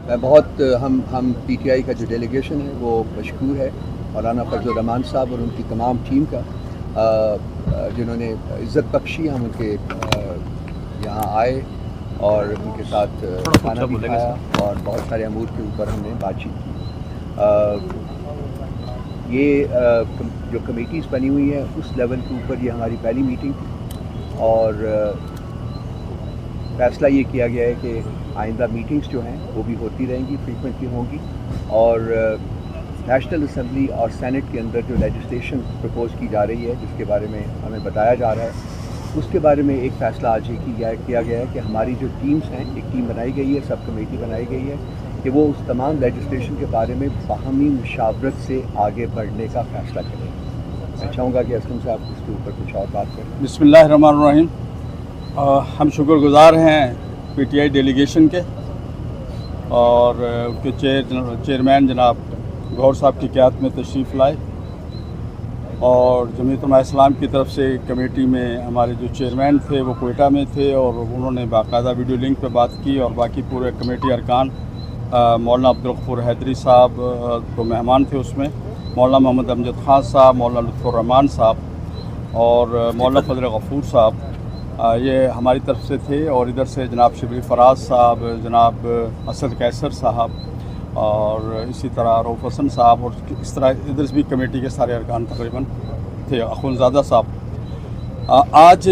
میں بہت ہم پی ٹی آئی کا جو ڈیلیگیشن ہے وہ مشکور ہے مولانا فضل الرحمان صاحب اور ان کی تمام ٹیم کا، جنہوں نے عزت بخشی. ہم ان کے یہاں آئے اور ان کے ساتھ کھانا بھی کھایا اور بہت سارے امور کے اوپر ہم نے بات چیت کی. یہ جو کمیٹیز بنی ہوئی ہیں اس لیول کے اوپر یہ ہماری پہلی میٹنگ تھی اور فیصلہ یہ کیا گیا ہے کہ آئندہ میٹنگز جو ہیں وہ بھی ہوتی رہیں گی، فریکوینٹلی ہوں گی، اور نیشنل اسمبلی اور سینٹ کے اندر جو لیجسلیشن پرپوز کی جا رہی ہے جس کے بارے میں ہمیں بتایا جا رہا ہے اس کے بارے میں ایک فیصلہ آج ہی کیا گیا ہے کہ ہماری جو ٹیمز ہیں، ایک ٹیم بنائی گئی ہے، سب کمیٹی بنائی گئی ہے کہ وہ اس تمام لیجسلیشن کے بارے میں باہمی مشاورت سے آگے بڑھنے کا فیصلہ کریں. میں چاہوں گا کہ اسلم صاحب اس کے اوپر کچھ اور بات کریں. بسم اللہ الرحمن الرحیم. ہم شکر گزار ہیں پی ٹی آئی ڈیلیگیشن کے اور ان کے چیئرمین جناب گور صاحب کی قیادت میں تشریف لائے، اور جمعیت علماء اسلام کی طرف سے کمیٹی میں ہمارے جو چیئرمین تھے وہ کوئٹہ میں تھے اور انہوں نے باقاعدہ ویڈیو لنک پہ بات کی، اور باقی پورے کمیٹی ارکان مولانا عبدالغفور حیدری صاحب تو مہمان تھے اس میں، مولانا محمد امجد خان صاحب، مولانا لطف الرحمان صاحب اور مولانا فضل غفور صاحب یہ ہماری طرف سے تھے، اور ادھر سے جناب شبلی فراز صاحب، جناب اسد قیصر صاحب اور اسی طرح روف حسن صاحب، اور اس طرح ادھر سے بھی کمیٹی کے سارے ارکان تقریباً تھے، اخونزادہ صاحب. آج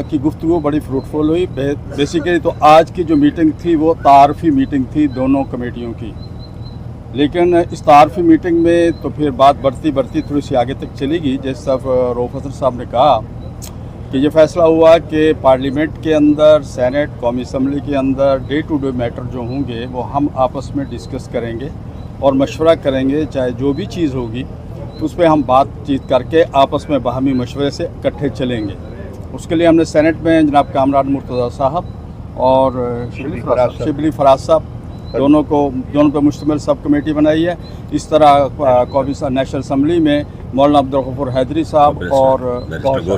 کی گفتگو بڑی فروٹفل ہوئی. بیسیکلی تو آج کی جو میٹنگ تھی وہ تعارفی میٹنگ تھی دونوں کمیٹیوں کی، لیکن اس تعارفی میٹنگ میں تو پھر بات بڑھتی تھوڑی سی آگے تک چلی گئی. جیسے صاحب روف حسن صاحب نے کہا کہ یہ فیصلہ ہوا کہ پارلیمنٹ کے اندر، سینٹ، قومی اسمبلی کے another day to day metre جو ہوں گے وہ ہم آپس میں ڈسکس کریں گے اور مشورہ کریں گے، چاہے جو بھی چیز ہوگی اس پہ ہم بات چیت کر کے آپس میں باہمی مشورے سے اکٹھے چلیں گے. اس کے لیے ہم نے سینٹ میں جناب کامران مرتضیٰ صاحب اور شبلی فراز صاحب دونوں پہ مشتمل سب کمیٹی بنائی ہے. اس طرح قومی نیشنل اسمبلی میں مولانا عبدالغفور حیدری صاحب اور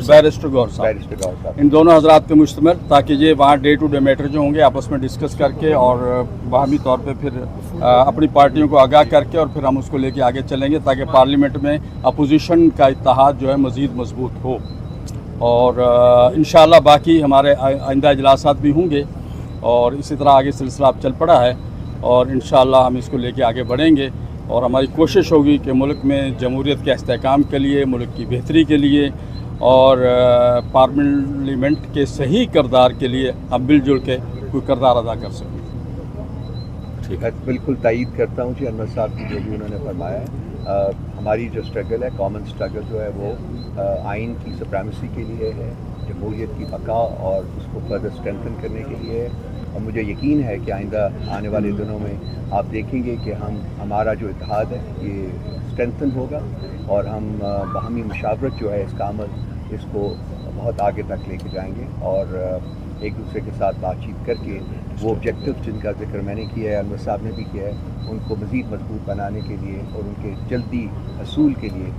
بیرسٹر گور صاحب، ان دونوں حضرات پہ مشتمل، تاکہ یہ وہاں ڈے ٹو ڈے میٹر جو ہوں گے آپس میں ڈسکس کر کے اور باہمی طور پہ پھر اپنی پارٹیوں کو آگاہ کر کے اور پھر ہم اس کو لے کے آگے چلیں گے، تاکہ پارلیمنٹ میں اپوزیشن کا اتحاد جو ہے مزید مضبوط ہو. اور انشاءاللہ باقی ہمارے آئندہ اجلاسات بھی ہوں گے اور اسی طرح آگے سلسلہ اب چل پڑا ہے، اور انشاءاللہ ہم اس کو لے کے آگے بڑھیں گے. اور ہماری کوشش ہوگی کہ ملک میں جمہوریت کے استحکام کے لیے، ملک کی بہتری کے لیے اور پارلیمنٹ کے صحیح کردار کے لیے ہم مل جل کے کوئی کردار ادا کر سکیں. ٹھیک ہے، بالکل تائید کرتا ہوں جی انور صاحب کی جو بھی انہوں نے فرمایا ہے. ہماری جو اسٹرگل ہے، کامن اسٹرگل جو ہے وہ آئین کی سپریمیسی کے لیے ہے، جمہوریت کی بقا اور اس کو فردر اسٹرینتھن کرنے کے لیے ہے. اور مجھے یقین ہے کہ آئندہ آنے والے دنوں میں آپ دیکھیں گے کہ ہمارا جو اتحاد ہے یہ اسٹرینتھن ہوگا اور ہم باہمی مشاورت جو ہے اس کا عمل، اس کو بہت آگے تک لے کے جائیں گے، اور ایک دوسرے کے ساتھ بات چیت کر کے وہ آبجیکٹو جن کا ذکر میں نے کیا ہے، انور صاحب نے بھی کیا ہے، ان کو مزید مضبوط بنانے کے لیے اور ان کے جلدی حصول کے لیے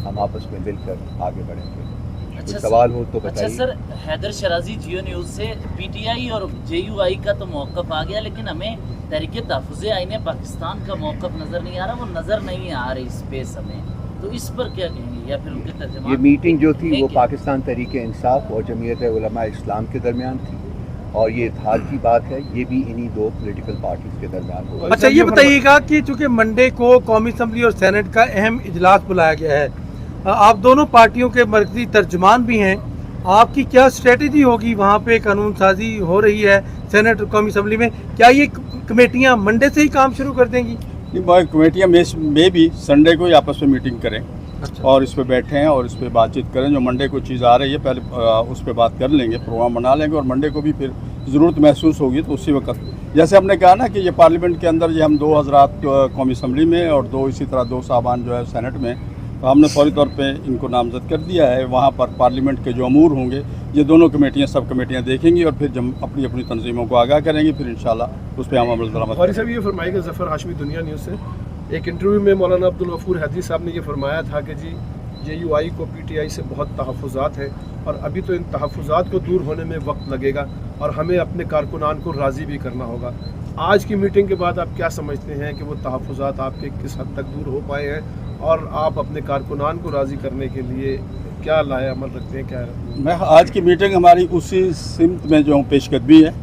ہم آپس میں مل کر آگے بڑھیں گے. اچھا سوال ہو تو بتائیے. اچھا سر، حیدر شرازی جیو نیوز سے پی ٹی آئی اور جے یو آئی کا تو موقف آ گیا، لیکن ہمیں تحریک تحفظ آئین پاکستان کا موقف نظر نہیں آ رہا، وہ نظر نہیں آ رہی اسپیس ہمیں، تو اس پر کیا کہیں گے یا پھر ان کے ترجمہ؟ یہ میٹنگ جو تھی وہ پاکستان تحریک انصاف اور جمعیت علماء اسلام کے درمیان تھی، اور یہ اتحاد کی بات ہے، یہ بھی انہی دو پولیٹیکل پارٹیز کے درمیان ہو. اچھا یہ بتائیے گا کہ چونکہ منڈے کو قومی اسمبلی اور سینٹ کا اہم اجلاس بلایا گیا ہے، آپ دونوں پارٹیوں کے مرکزی ترجمان بھی ہیں، آپ کی کیا اسٹریٹجی ہوگی؟ وہاں پہ قانون سازی ہو رہی ہے سینٹ اور قومی اسمبلی میں، کیا یہ کمیٹیاں منڈے سے ہی کام شروع کر دیں گی؟ کمیٹیاں میں بھی سنڈے کو ہی آپس میں میٹنگ کریں اور اس پہ بیٹھیں اور اس پہ بات چیت کریں. جو منڈے کو چیز آ رہی ہے پہلے اس پہ بات کر لیں گے، پروگرام بنا لیں گے، اور منڈے کو بھی پھر ضرورت محسوس ہوگی تو اسی وقت، جیسے ہم نے کہا نا کہ یہ پارلیمنٹ کے اندر یہ ہم دو حضرات قومی اسمبلی میں اور اسی طرح دو صاحبان جو ہے سینٹ میں، تو ہم نے فوری طور پہ ان کو نامزد کر دیا ہے. وہاں پر پارلیمنٹ کے جو امور ہوں گے یہ دونوں کمیٹیاں، سب کمیٹیاں دیکھیں گی اور پھر جب اپنی اپنی تنظیموں کو آگاہ کریں گی، پھر انشاءاللہ اس پہ ہم عمل درآمد. قاری صاحب یہ فرمائے گا، ظفر ہاشمی دنیا نیوز سے ایک انٹرویو میں مولانا عبدالغفور حیدری صاحب نے یہ فرمایا تھا کہ جی جے یو آئی کو پی ٹی آئی سے بہت تحفظات ہیں، اور ابھی تو ان تحفظات کو دور ہونے میں وقت لگے گا اور ہمیں اپنے کارکنان کو راضی بھی کرنا ہوگا. आज की मीटिंग के बाद आप क्या समझते हैं कि वो तहफ़्फ़ुज़ात आपके किस हद तक दूर हो पाए हैं और आप अपने कारकुनान को राज़ी करने के लिए क्या लाए अमल रखते हैं? क्या मैं आज की मीटिंग हमारी उसी सिमत में जो पेशकदमी है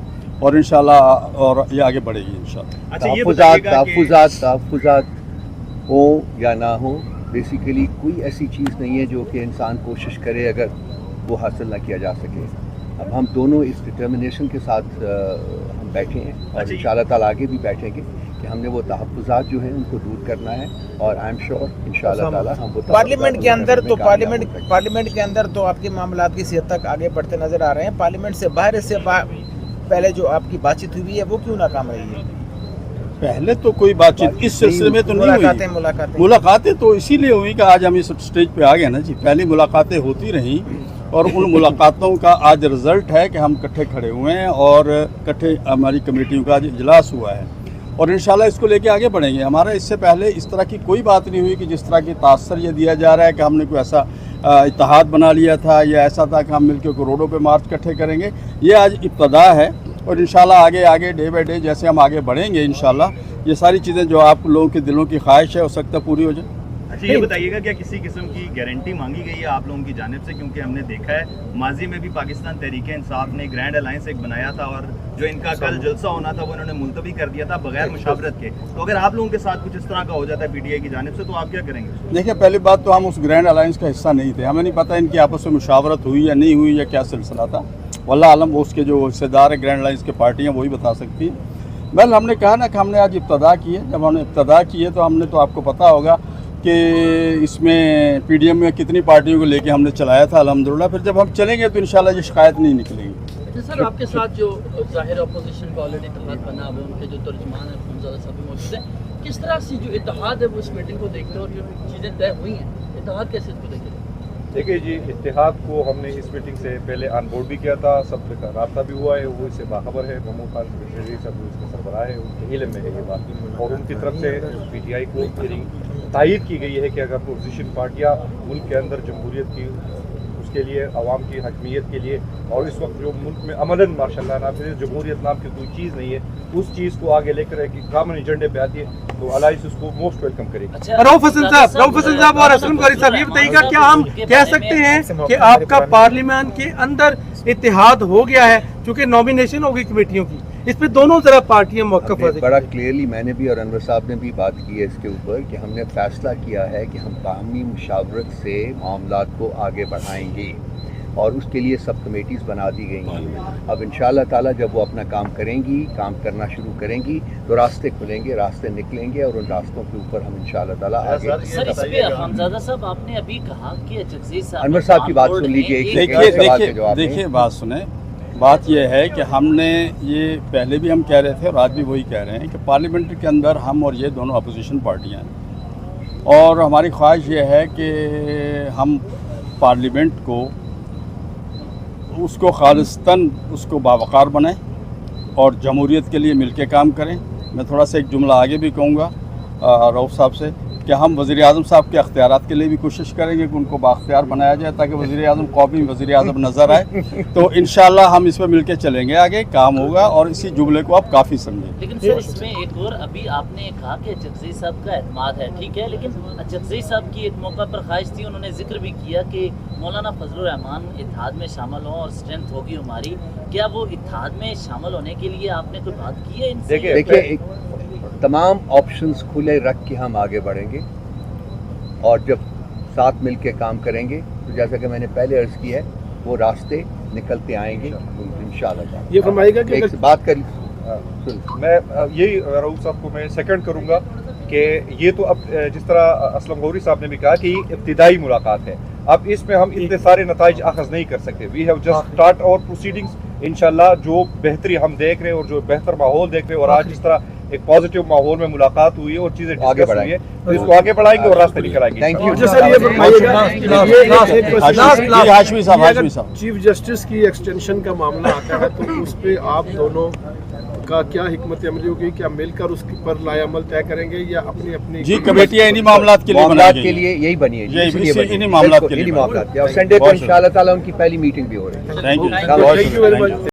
और इंशाल्लाह और ये आगे बढ़ेगी इंशाल्लाह। अच्छा ये बताइएगा कि तहफ़्फ़ुज़ात हो या ना हो, बेसिकली कोई ऐसी चीज़ नहीं है जो कि इंसान कोशिश करे अगर वो हासिल ना किया जा सके। अब हम दोनों इस डिटर्मिनेशन के साथ हम बैठे हैं और इंशाल्लाह ताला आगे भी बैठेंगे कि हमने वो तहफ़्फ़ुज़ात जो हैं उनको दूर करना है और आई एम श्योर इंशाल्लाह ताला हम वो पार्लियामेंट के अंदर तो पार्लियामेंट के अंदर तो आपके मामलात किसी हद तक आगे बढ़ते नजर आ रहे हैं। पार्लियामेंट से बाहर पहले जो आपकी बातचीत हुई है वो क्यों नाकाम रही है? पहले तो कोई बातचीत इस सिलसिले में तो नहीं हुई। मुलाकातें तो इसीलिए हुई कि आज हम इस स्टेज पे आ गए ना जी। पहली मुलाकातें होती रहीं और उन मुलाकातों का आज रिज़ल्ट है कि हम इकट्ठे खड़े हुए हैं और इकट्ठे हमारी कमेटियों का आज इजलास हुआ है और इंशाल्लाह इसको लेके आगे बढ़ेंगे। हमारा इससे पहले इस तरह की कोई बात नहीं हुई कि जिस तरह की तासर ये दिया जा रहा है कि हमने कोई ऐसा इत्तेहाद बना लिया था या ऐसा था कि हम मिलकर रोडों पे मार्च इकट्ठे करेंगे। ये आज इब्तदा है और इंशाल्लाह आगे आगे डे बाई डे जैसे हम आगे बढ़ेंगे इंशाल्लाह ये सारी चीज़ें जो आप लोगों के दिलों की ख्वाहिश है हो सकता है पूरी हो जाए। अच्छा ये बताइएगा क्या किसी किस्म की गारंटी मांगी गई है आप लोगों की जानिब से? क्योंकि हमने देखा है माजी में भी पाकिस्तान तहरीक इंसाफ ने ग्रैंड अलायंस एक बनाया था और जो इनका कल जलसा होना था वो इन्होंने मुलतवी कर दिया था बगैर मुशावरत के। तो अगर आप लोगों के साथ कुछ इस तरह का हो जाता है पीटीआई की जानिब से तो आप क्या करेंगे? देखिए पहली बात तो हम उस ग्रैंड अलायंस का हिस्सा नहीं थे, हमें नहीं पता इनकी आपस में मुशावरत हुई या नहीं हुई या क्या सिलसिला था। वल्लाह आलम वो उसके जो हिस्सेदार है ग्रैंड अलायंस के पार्टियाँ वही बता सकती हैं। वेल हमने कहा ना कि हमने आज इब्तदा की है। जब हमने इब्तदा की है तो हमने तो आपको पता होगा कि इसमें पीडीएम में कितनी पार्टियों को लेके हमने चलाया था अल्हम्दुलिल्लाह। फिर जब हम चलेंगे तो इंशाल्लाह ये शिकायत नहीं निकलेगी। अच्छा सर आपके साथ जो ज़ाहिर अपोजिशन का ऑलरेडी इत्तेहाद बना हुआ है उनके जो तर्जुमान है हमज़ादा साहब भी मौजूद है, किस तरह से जो इत्तेहाद है वो इस मीटिंग को देखते हैं और जो चीज़ें तय हुई हैं इत्तेहाद कैसे इसको देखते हैं? देखिए जी इत्तेहाद को हमने इस मीटिंग से पहले ऑन बोर्ड भी किया था, सब का रब्ता भी हुआ है, वो इससे बाखबर है। महमूद खान सेक्रेटरी साहब इसका सरबराह है, उनके इल्म में है ये बात और उनकी तरफ से पीटीआई को तायद की गई है कि अगर अपोजिशन पार्टियाँ मुल्क के अंदर जमहूरियत की उसके लिए अवाम की हकमियत के लिए और इस वक्त जो मुल्क में अमलन माशाल्लाह ना फिर जमहूरियत नाम की कोई चीज़ नहीं है उस चीज़ को आगे लेकर एक कॉमन एजेंडे पे आती है तो अलायंस उसको मोस्ट वेलकम करेगी। रऊफ हसन साहब और असलम कारी साहब ये बताइएगा क्या हम कह सकते हैं कि आपका पार्लियामेंट के अंदर इत्तेहाद हो गया है चूँकि नॉमिनेशन होगी कमेटियों की, इस पे दोनों तरफ पार्टियां मौक़िफ़ है? बड़ा क्लियरली मैंने भी और अनवर साहब ने भी बात की है इसके ऊपर कि हमने फैसला किया है कि हम बाहमी मुशावरत से मामलात को आगे बढ़ाएंगे और उसके लिए सब कमेटीज़ बना दी गई हैं। अब इंशाल्लाह ताला जब वो अपना काम करेंगी, काम करना शुरू करेंगी तो रास्ते खुलेंगे, रास्ते निकलेंगे और उन रास्तों के ऊपर हम इंशाल्लाह ताला आगे। सर इस पे हमज़ादा साहब आपने अभी कहा कि जगजीत साहब अनवर साहब की बात सुन लीजिए। देखिए बात सुने, बात यह है कि हमने ये पहले भी हम कह रहे थे और आज भी वही कह रहे हैं कि पार्लियामेंट के अंदर हम और ये दोनों अपोजिशन पार्टियां हैं और हमारी ख्वाहिश ये है कि हम पार्लियामेंट को उसको खालिस्तन उसको बावकार बनाएं और जमहूरियत के लिए मिलके काम करें। मैं थोड़ा सा एक जुमला आगे भी कहूँगा रऊफ साहब से कि हम वज़ीर आज़म साहब के अख्तियारात के लिए भी कोशिश करेंगे कि उनको बाख्तियार बनाया जाए ताकि वज़ीर आज़म कौमी वज़ीर आज़म नज़र आए। तो इंशाल्लाह हम इसमें मिलके चलेंगे, आगे काम होगा और इसी जुमले को आप काफ़ी समझें। लेकिन सर इसमें एक और अभी आपने कहा कि जगजीत साहब का एतमाद है, ठीक है, लेकिन जगजीत साहब की एक मौका पर ख्वाहिश थी, उन्होंने जिक्र भी किया कि मौलाना फजलुर रहमान इत्तेहाद में शामिल हों और स्ट्रेंथ होगी हमारी। क्या वो इत्तेहाद में शामिल होने के लिए आपने कोई बात की है इनसे? देखिए तमाम ऑप्शंस खुले रख के हम आगे बढ़ेंगे और जब साथ मिल के काम करेंगे तो जैसा कि मैंने पहले अर्ज़ किया है वो रास्ते निकलते आएंगे इंशाल्लाह। ये फरमाइएगा कि एक बात करी मैं यही रऊफ साहब को मैं सेकंड करूंगा कि ये तो अब जिस तरह असलम गौरी साहब ने भी कहा कि इब्तिदाई मुलाकात है, अब इसमें हम इतने सारे नताइज अखज़ नहीं कर सकते। We have just start our proceedings. इंशाल्लाह जो बेहतरी हम देख रहे हैं और जो बेहतर माहौल देख रहे हैं और आज जिस तरह एक पॉजिटिव माहौल में मुलाकात हुई है और चीजें आगे बढ़ाई है तो इसको आगे बढ़ाएंगे और रास्ते निकल आएंगे। Thank you. चीफ जस्टिस की एक्सटेंशन का मामला आता है तो उस पे आप दोनों का क्या हिकमत अमली होगी? क्या मिलकर उसके पर लायामल तय करेंगे या अपनी अपनी जी कमेटियां इन्हीं मामलात के लिए यही बनी है, इन्हीं मामलात के लिए और संडे को इंशाल्लाह ताला उनकी पहली मीटिंग भी हो रही है। Thank you very much.